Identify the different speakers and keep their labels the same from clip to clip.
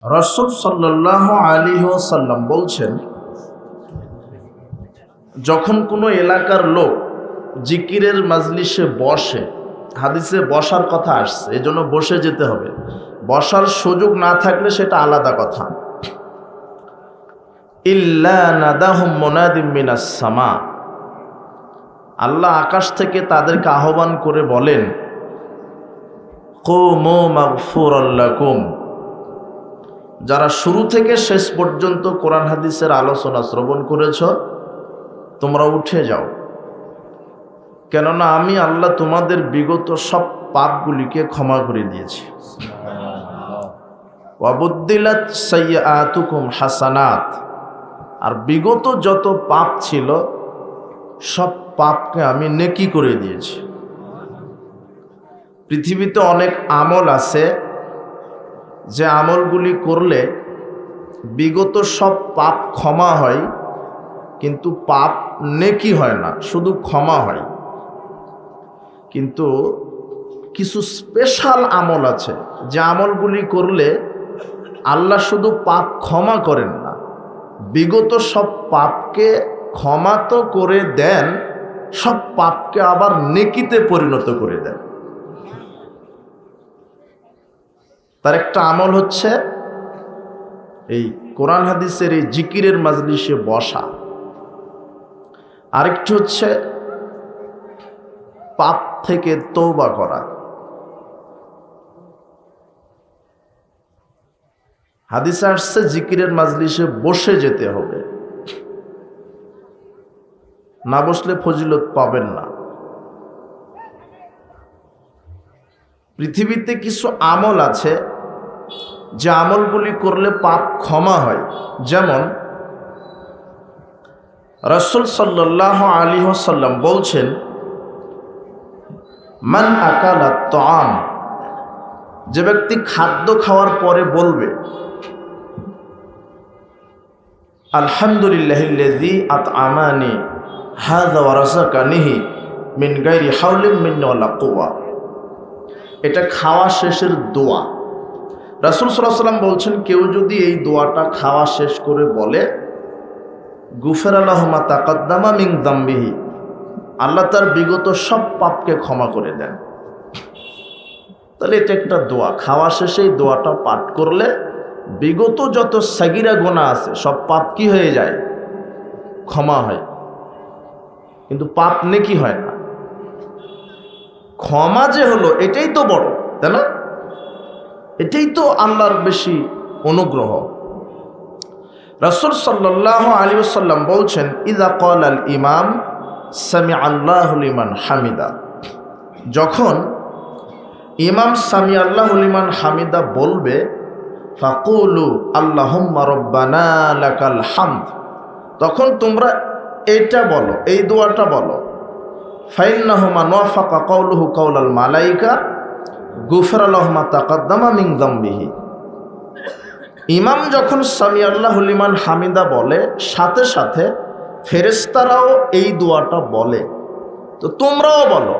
Speaker 1: রাসূল সাল্লাল্লাহু আলাইহি ওয়াসাল্লাম বলছেন, যখন কোনো এলাকার লোক জিকিরের মাজলিসে বসে, হাদিসে বসার কথা আসছে, এজন্য বসে যেতে হবে। বসার সুযোগ না থাকলে সেটা আলাদা কথা। ইল্লা নাদাহুম মুনাদিম মিনাস সামা, আল্লাহ আকাশ থেকে তাদেরকে আহ্বান করে বলেন, কুমু মাগফুরাল লাকুম। যারা শুরু থেকে শেষ পর্যন্ত কোরআন হাদিসের আলোচনা শ্রবণ করেছ, তোমরা উঠে যাও, কেননা আমি আল্লাহ তোমাদের বিগত সব পাপগুলিকে ক্ষমা করে দিয়েছি। ওয়াবুদ্দিলাত সাইয়্যাতুকুম হাসানাত, আর বিগত যত পাপ ছিল সব পাপকে আমি নেকি করে দিয়েছি। পৃথিবীতে অনেক আমল আছে যে আমলগুলি করলে বিগত সব পাপ ক্ষমা হয়, কিন্তু পাপ নেকি হয় না, শুধু ক্ষমা হয়। কিন্তু কিছু স্পেশাল আমল আছে যে আমলগুলি করলে আল্লাহ শুধু পাপ ক্ষমা করেন না, বিগত সব পাপকে ক্ষমা তো করে দেন, সব পাপকে আবার নেকিতে পরিণত করে দেন। তার একটা আমল হচ্ছে এই কোরআন হাদিসের এই জিকিরের মাজলিসে বসা, আরেকটি হচ্ছে পাপ থেকে তওবা করা। হাদিসে আসছে জিকিরের মাজলিসে বসে যেতে হবে, না বসলে ফজিলত পাবেন না। পৃথিবীতে কিছু আমল আছে যে আমলগুলি করলে পাপ ক্ষমা হয়। যেমন রাসূল সাল্লাল্লাহু আলাইহি ওয়াসাল্লাম বলছেন, মান আকালা তাআম, যে ব্যক্তি খাদ্য খাওয়ার পরে বলবে আলহামদুলিল্লাহিল্লাযী আত'আমানি হাযা ওয়া রাযাকানিহি মিন গায়রি হাওলিন মিন্নি ওয়ালা কুওয়া, এটা খাওয়া শেষের দোয়া। রাসূল সাল্লাল্লাহু আলাইহি ওয়াসাল্লাম বলছেন, কেউ যদি এই দোয়াটা খাওয়া শেষ করে বলে, গুফিরা লাহু মা তাকাদ্দামা মিন যামবিহি, আল্লাহ তার বিগত সব পাপকে ক্ষমা করে দেন। তাহলে এটা একটা দোয়া, খাওয়া শেষে এই দোয়াটা পাঠ করলে বিগত যত সাগীরা গুনাহ আছে সব পাপ কি হয়ে যায়? ক্ষমা হয়। কিন্তু পাপ নেকি হয় না। ক্ষমা যে হলো এটাই তো বড়, তাই না? এটাই তো আল্লাহর বেশি অনুগ্রহ। রাসূল সাল্লাল্লাহু আলাইহি ওয়াসাল্লাম বলছেন, ইযা ক্বালাল ইমাম সামিআল্লাহু লিমান হামিদা, যখন ইমাম সামিআল্লাহু লিমান হামিদা বলবে, ফাকুলু আল্লাহুম্মা রব্বানা লাকাল হামদ, তখন তোমরা এটা বলো, এই দোয়াটা বলো, ফাইন্নাহু মান ওয়াফাকা কাওলুহু কাওলাল মালাইকা গুফিরা লাহু মা তাকাদ্দামা মিন যামবিহি। ইমাম যখন সামিআল্লাহু লিমান হামিদা বলে, সাথে সাথে ফেরেশতারাও এই দোয়াটা বলে। তো তোমরাও বলো,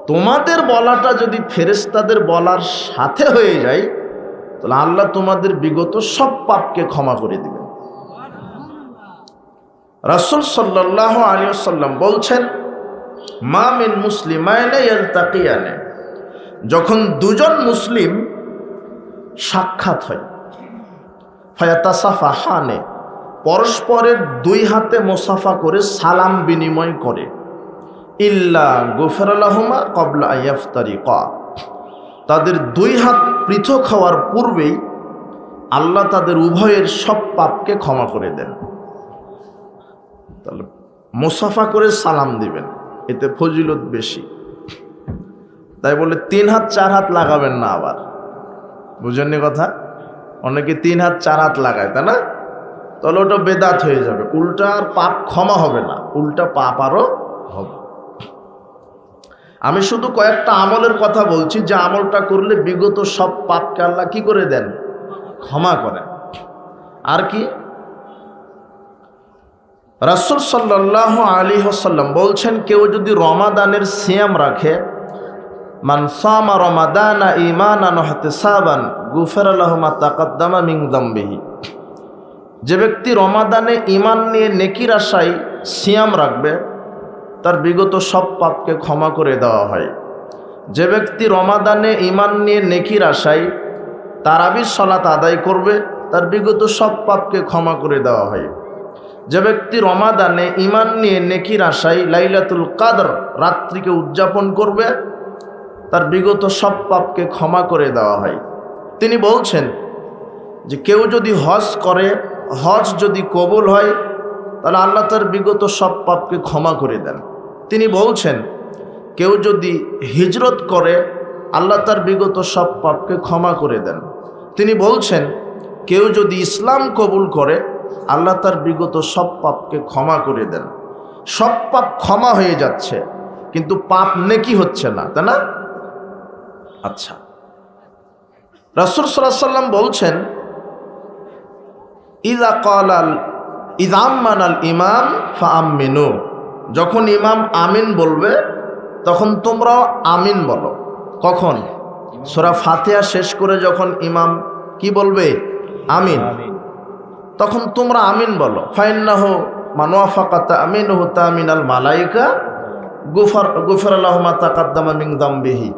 Speaker 1: তোমাদের বলাটা যদি ফেরেশতাদের বলার সাথে হয়ে যায়, তাহলে আল্লাহ তোমাদের বিগত সব পাপকে ক্ষমা করে দিবেন। রাসূল সাল্লাল্লাহু আলাইহি ওয়াসাল্লাম বলছেন, মা মিন মুসলিমাইনি ইয়ালতাকিয়ানি, যখন দুজন মুসলিম সাক্ষাৎ হয়, ফায়াতাসাফাহানে, পরস্পরের দুই হাতে মোসাফা করে সালাম বিনিময় করে, ইল্লা গুফিরা লাহুমা ক্বাবলা আন ইয়াফতারিকা, তাদের দুই হাত পৃথক হওয়ার পূর্বেই আল্লাহ তাদের উভয়ের সব পাপকে ক্ষমা করে দেন। তাহলে মোসাফা করে সালাম দিবেন, এতে ফজিলত বেশি। তাই বলে 3 হাত 4 হাত লাগাবেন না। আবার বুঝেননি কথা? অনেকে 3 হাত 4 হাত লাগায়, তাই না? তাহলে ওটা বেদাত হয়ে যাবে, উল্টা আর পাপ ক্ষমা হবে না, উল্টা পাপ আরও হবে। আমি শুধু কয়েকটা আমলের কথা বলছি যে আমলটা করলে বিগত সব পাপকে আল্লাহ কি করে দেন? ক্ষমা করেন। আর কি? রাসূল সাল্লাল্লাহু আলাইহি ওয়াসাল্লাম বলছেন, কেউ যদি রমাদানের সিয়াম রাখে, মান সামা রমাদানা ঈমানান ওয়া ইহতিসাবান গুফিরা লাহু মা তাকাদ্দামা মিন যামবিহি। যে ব্যক্তি রমাদানে ঈমান নিয়ে নেকির আশায় সিয়াম রাখবে তার বিগত সব পাপকে ক্ষমা করে দেওয়া হয়। যে ব্যক্তি রমাদানে ঈমান নিয়ে নেকির আশায় তারাবির সালাত আদায় করবে তার বিগত সব পাপকে ক্ষমা করে দেওয়া হয়। যে ব্যক্তি রমাদানে ঈমান নিয়ে নেকির আশায় লাইলাতুল কদর রাত্রিকে উদযাপন করবে তার বিগত সব পাপকে ক্ষমা করে দেওয়া হয়। তিনি বলছেন যে কেউ যদি হজ করে, হজ যদি কবুল হয় তাহলে আল্লাহ তার বিগত সব পাপকে ক্ষমা করে দেন। তিনি বলছেন কেউ যদি হিজরত করে আল্লাহ তার বিগত সব পাপকে ক্ষমা করে দেন। তিনি বলছেন কেউ যদি ইসলাম কবুল করে আল্লাহ তার বিগত সব পাপকে ক্ষমা করে দেন। সব পাপ ক্ষমা হয়ে যাচ্ছে কিন্তু পাপ নেকি হচ্ছে না, তাই না? আচ্ছা, রাসূল সাল্লাল্লাহু আলাইহি ওয়াসাল্লাম বলছেন ইযা আম্মানাল ইমাম ফাআমিনু, যখন ইমাম আমিন বলবে তখন তোমরাও আমিন বলো। কখন? সূরা ফাতিহা শেষ করে যখন ইমাম কি বলবে? আমিন, তখন তোমরা আমিন বলো। ফাইন্নাহু মান ওয়াফাকা তামিনুহু তামিনাল মালায়েকা গুফিরা লাহু মা তাকাদ্দামা মিন যামবিহি।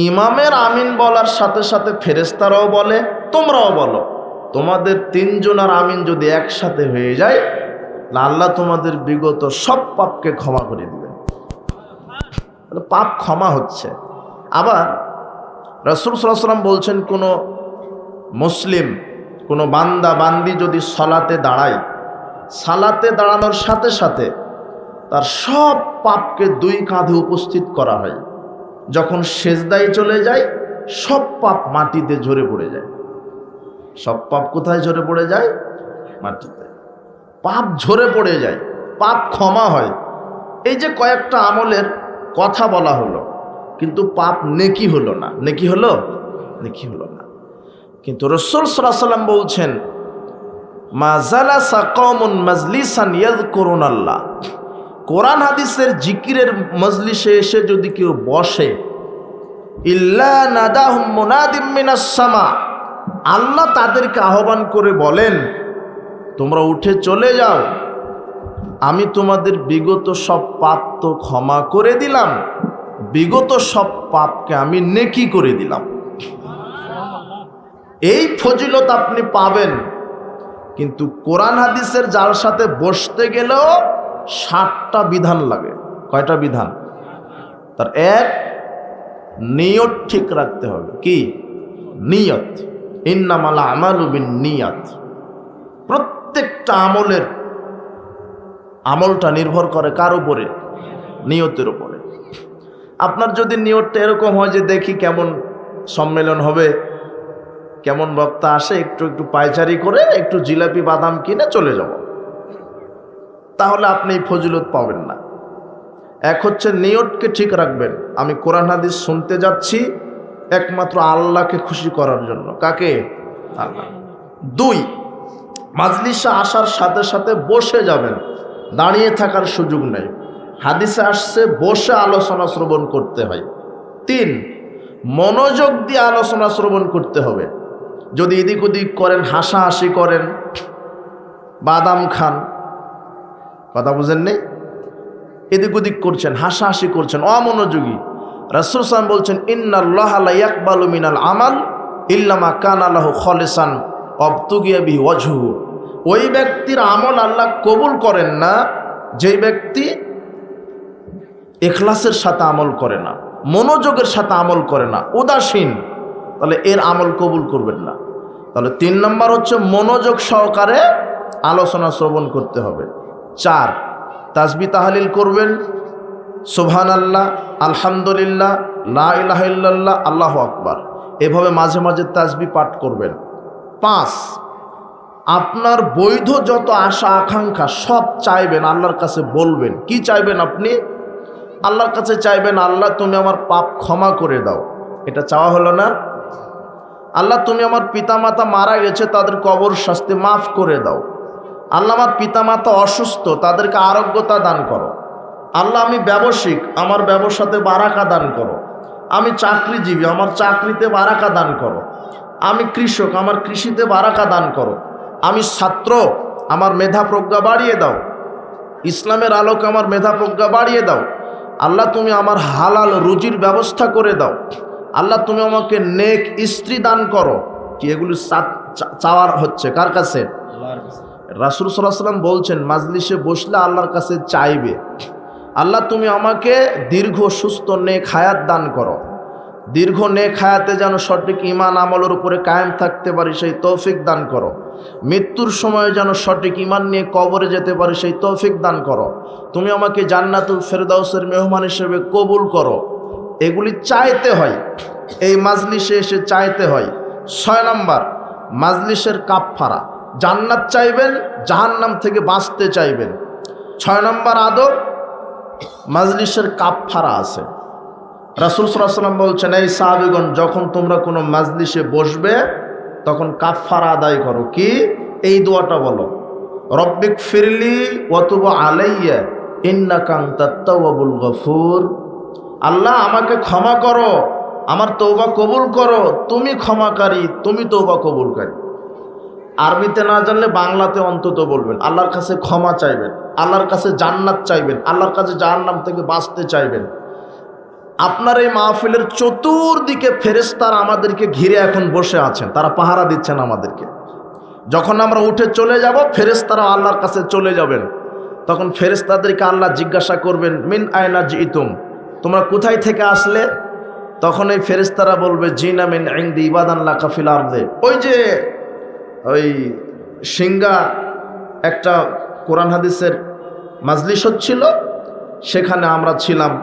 Speaker 1: ইমামের আমিন বলার সাথে সাথে ফেরেশতারাও বলে, তোমরাও বলো। তোমাদের তিনজনের আমিন যদি একসাথে হয়ে যায় আল্লাহ তোমাদের বিগত সব পাপকে ক্ষমা করে দিবেন। পাপ ক্ষমা হচ্ছে। আবার রাসূল সাল্লাল্লাহু আলাইহি ওয়াসাল্লাম বলছেন কোনো মুসলিম, কোনো বান্দা বান্দি যদি সালাতে দাঁড়ায়, সালাতে দাঁড়ানোর সাথে সাথে তার সব পাপকে দুই কাঁধে উপস্থিত করা হয়। যখন সেজদায় চলে যায় সব পাপ মাটিতে ঝরে পড়ে যায়। সব পাপ কোথায় ঝরে পড়ে যায়? মাটিতে। পাপ ঝরে পড়ে যায়, পাপ ক্ষমা হয়। এই যে কয়েকটা আমলের কথা বলা হলো কিন্তু পাপ নেকি হলো না। নেকি হলো? নেকি হলো না। কিন্তু রাসূল সাল্লাল্লাহু আলাইহি ওয়াসাল্লাম বলছেন মা জালাসা কওমুন মাজলিসান ইয়াযকুরুনাল্লাহ, কোরআন হাদিসের জিকিরের মজলিসে এসে যদি কেউ বসে, ইল্লা নাদাহুম মুনাদিম মিনাস সামা, আল্লাহ তাদেরকে আহ্বান করে বলেন তোমরা উঠে চলে যাও, আমি তোমাদের বিগত সব পাপ তো ক্ষমা করে দিলাম, বিগত সব পাপকে আমি নেকি করে দিলাম। এই ফজিলত আপনি পাবেন। কিন্তু কোরআন হাদিসের যার সাথে বসতে গেলেও 60টা বিধান লাগে। কয়টা বিধান? তার এক, নিয়ত ঠিক রাখতে হবে। কি নিয়ত? ইন্নামাল আমালু বিন্নিয়াত। প্রত্যেকটা আমলটা নির্ভর করে কার উপরে? নিয়তের উপরে। আপনার যদি নিয়তটা এরকম হয় যে দেখি কেমন সম্মেলন হবে, কেমন বক্তা আসে, একটু একটু পায়চারি করে একটু জিলাপি বাদাম কিনে চলে যাব, তাহলে আপনি ফজিলত পাবেন না। এক হচ্ছে নিয়তকে ঠিক রাখবেন, আমি কোরআন হাদিস শুনতে যাচ্ছি একমাত্র আল্লাহকে খুশি করার জন্য। কাকে? আল্লাহ। দুই, মাজলিসে আসার সাথে সাথে বসে যাবেন, দাঁড়িয়ে থাকার সুযোগ নেই। হাদিসে আসছে বসে আলোচনা শ্রবণ করতে হয়। তিন, মনোযোগ দিয়ে আলোচনা শ্রবণ করতে হবে। যদি এদিক ওদিক করেন, হাসাহাসি করেন, বাদাম খান, কথা বুঝেননি, এদিক ওদিক করছেন, হাসাহাসি করছেন, অমনোযোগী, রাসূল সাল্লাল্লাহু আলাইহি ওয়াসাল্লাম বলছেন ইন্নাল্লাহা লা ইয়াকবালু মিনাল আমাল ইল্লা মা কানা লাহু খালিসান ওয়াবতুগিয়া বিহি ওয়াজহুহু। ওই ব্যক্তির আমল আল্লাহ কবুল করেন না যেই ব্যক্তি ইখলাসের সাথে আমল করে না, মনোযোগের সাথে আমল করে না, উদাসীন, তাহলে এর আমল কবুল করবেন না। তাহলে 3 নম্বর হচ্ছে মনোযোগ সহকারে আলোচনা শ্রবণ করতে হবে। 4, তাসবিহ তাহলিল করবেন, সুবহানাল্লাহ, আলহামদুলিল্লাহ, লা ইলাহা ইল্লাল্লাহ, আল্লাহু আকবার, এভাবে মাঝে মাঝে তাসবিহ পাঠ করবেন। 5, আপনার বৈধ যত আশা আকাঙ্ক্ষা সব চাইবেন, আল্লাহর কাছে বলবেন। কি চাইবেন আপনি? আল্লাহর কাছে চাইবেন আল্লাহ তুমি আমার পাপ ক্ষমা করে দাও। এটা চাওয়া হলো না? আল্লাহ তুমি আমার পিতামাতা মারা গেছে, তাদের কবর শাস্তি মাফ করে দাও। আল্লাহ আমার পিতামাতা অসুস্থ, তাদেরকে আরোগ্যতা দান করো। আল্লাহ আমি ব্যবসায়িক, আমার ব্যবসাতে বারাকা দান করো। আমি চাকরিজীবী, আমার চাকরিতে বারাকা দান করো। আমি কৃষক, আমার কৃষিতে বারাকা দান করো। আমি ছাত্র, আমার মেধা প্রজ্ঞা বাড়িয়ে দাও। ইসলামের আলোকে আমার মেধা প্রজ্ঞা বাড়িয়ে দাও। আল্লাহ তুমি আমার হালাল রুজির ব্যবস্থা করে দাও। আল্লাহ তুমি আমাকে নেক স্ত্রী দান করো। কি এগুলি চাওয়ার হচ্ছে কার কাছে? রাসূল সাল্লাল্লাহু আলাইহি ওয়াসাল্লাম বলছেন মাজলিসে বসলে আল্লাহর কাছে চাইবে, আল্লাহ তুমি আমাকে দীর্ঘ সুস্থ নেক হায়াত দান করো। দীর্ঘ নেক হায়াতে যেন সঠিক ঈমান আমলের উপরে কায়েম থাকতে পারি সেই তৌফিক দান করো। মৃত্যুর সময় যেন সঠিক ঈমান নিয়ে কবরে যেতে পারি সেই তৌফিক দান করো। তুমি আমাকে জান্নাতুল ফেরদাউসের মেহমান হিসেবে কবুল করো। এগুলি চাইতে হয়, এই মাজলিসে এসে চাইতে হয়। 6 নম্বর মাজলিসের কাফফারা, জান্নাত চাইবেন, জাহান্নাম থেকে বাঁচতে চাইবেন। 6 নম্বর আদব মাজলিসের কাফফারা আছে। রাসূল সাল্লাল্লাহু আলাইহি ওয়াসাল্লাম বলছেন, এই সাহাবীগণ যখন তোমরা কোনো মাজলিসে বসবে তখন কাফফারা আদায় করো। কি? এই দোয়াটা বলো, রব্বিক ফিরলি ওয়া তুব আলাইয়া ইন্নাকা আনতাত তাওয়াবুল গফুর। আল্লাহ আমাকে ক্ষমা করো, আমার তওবা কবুল করো, তুমি ক্ষমাকারী, তুমি তওবা কবুলকারী। আরবিতে না জানলে বাংলাতে অন্তত বলবেন, আল্লাহর কাছে ক্ষমা চাইবেন, আল্লাহর কাছে জান্নাত চাইবেন, আল্লাহর কাছে জাহান্নাম থেকে বাঁচতে চাইবেন। আপনার এই মাহফিলের চতুর্দিকে ফেরেশতারা আমাদেরকে ঘিরে এখন বসে আছেন, তারা পাহারা দিচ্ছেন আমাদেরকে। যখন আমরা উঠে চলে যাব ফেরেশতারা আল্লাহর কাছে চলে যাবেন, তখন ফেরেশতাদেরকে আল্লাহ জিজ্ঞাসা করবেন, মিন আয়না জিতুম, তোমরা কোথায় থেকে আসলে? তখন এই ফেরেশতারা বলবে, জিনা মিন ইনদি ইবাদান লাকা ফিল আরদে। ওই সিঙ্গা একটা কোরআন হাদিসের মাজলিস হচ্ছিল, সেখানে আমরা ছিলাম।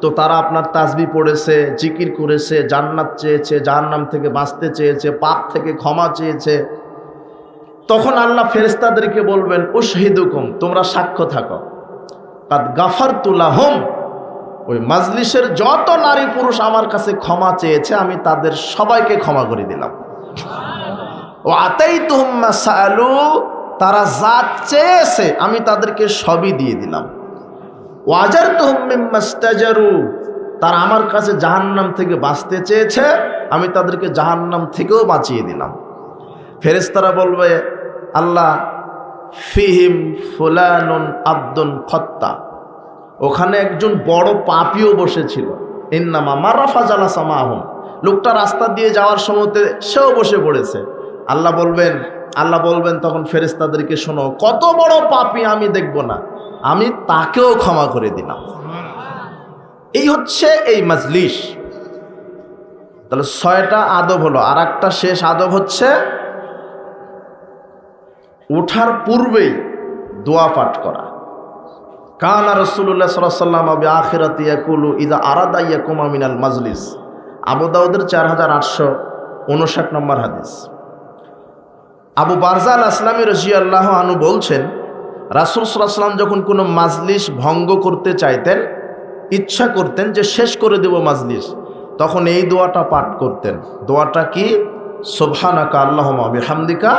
Speaker 1: তো তারা আপনার তাসবিহ পড়েছে, জিকির করেছে, জান্নাত চেয়েছে, জাহান্নাম থেকে বাঁচতে চেয়েছে, পাপ থেকে ক্ষমা চেয়েছে। তখন আল্লাহ ফেরেশতাদেরকে বলবেন, উশহিদুকুম, তোমরা সাক্ষ্য থাকো, কাদ গাফারতু লাহুম, ওই মাজলিসের যত নারী পুরুষ আমার কাছে ক্ষমা চেয়েছে আমি তাদের সবাইকে ক্ষমা করে দিলাম। ও আতাইতুহুম মা সাআলু, তারা যা চেয়েছে আমি তাদেরকে সবই দিয়ে দিলাম। ওয়াজারতুহুম মিম্মা ইস্তাজারু, তারা আমার কাছে জাহান্নাম থেকে বাঁচতে চেয়েছে আমি তাদেরকে জাহান্নাম থেকেও বাঁচিয়ে দিলাম। ফেরেশতারা বলবে, আল্লাহ ফিহিম ফুলানুন আব্দুন খত্তা, ওখানে একজন বড় পাপীও বসেছিল। ইন্নামা মারাফা জালাসা মাহুম, লোকটা রাস্তা দিয়ে যাওয়ার সময়তে সেও বসে পড়েছে। আল্লাহ বলবেন তখন ফেরেশতাদেরকে, শোনো, কত বড় পাপী আমি দেখব না, আমি তাকেও ক্ষমা করে দিলাম। এই হচ্ছে এই মাজলিস। তাহলে 6টা আদব হলো। আর একটা শেষ আদব হচ্ছে ওঠার পূর্বেই দোয়া পাঠ করা। কানা রাসূলুল্লাহ সাল্লাল্লাহু আলাইহি ওয়াসাল্লাম বিআখিরাতি ইয়াকুলু ইযা আরাদা ইয়াকুমা মিনাল মাজলিস। আবু দাউদের 4859 নম্বর হাদিস। আবু বারজা আল আসলামী রাদিয়াল্লাহু আনহু বলছেন, রাসূল সাল্লাল্লাহু আলাইহি ওয়াসাল্লাম যখন কোনো মাজলিস ভঙ্গ করতে চাইতেন, ইচ্ছা করতেন যে শেষ করে দেব মাজলিস, তখন এই দোয়াটা পাঠ করতেন। দোয়াটা কি? সুবহানাকা আল্লাহুম্মা বিহামদিকা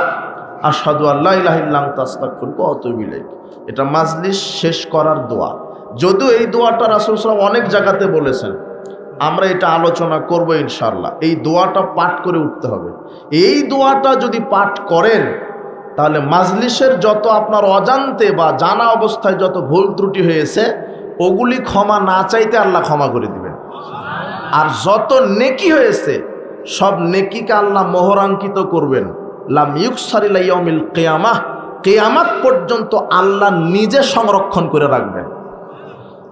Speaker 1: আশহাদু আল্লা ইলাহা ইল্লা আনতা আস্তাগফিরুকা ওয়া আতুবু ইলাইক। এটা মাজলিস শেষ করার দোয়া। যদিও এই দোয়াটা রাসূল সাল্লাল্লাহু আলাইহি ওয়াসাল্লাম অনেক জায়গাতে বলেছেন, আমরা এটা আলোচনা করব ইনশাআল্লাহ। এই দোয়াটা পাঠ করে উঠতে হবে। এই দোয়াটা যদি পাঠ করেন তাহলে মাজলিসের যত আপনার অজান্তে বা জানা অবস্থায় যত ভুল ত্রুটি হয়েছে ওগুলি ক্ষমা না চাইতে আল্লাহ ক্ষমা করে দিবেন। আর যত নেকি হয়েছে সব নেকিকে আল্লাহ মোহরাঙ্কিত করবেন। লাম ইউকসার ইলা ইয়াউমিল কিয়ামাহ, কিয়ামত পর্যন্ত আল্লাহ নিজে সংরক্ষণ করে রাখবেন।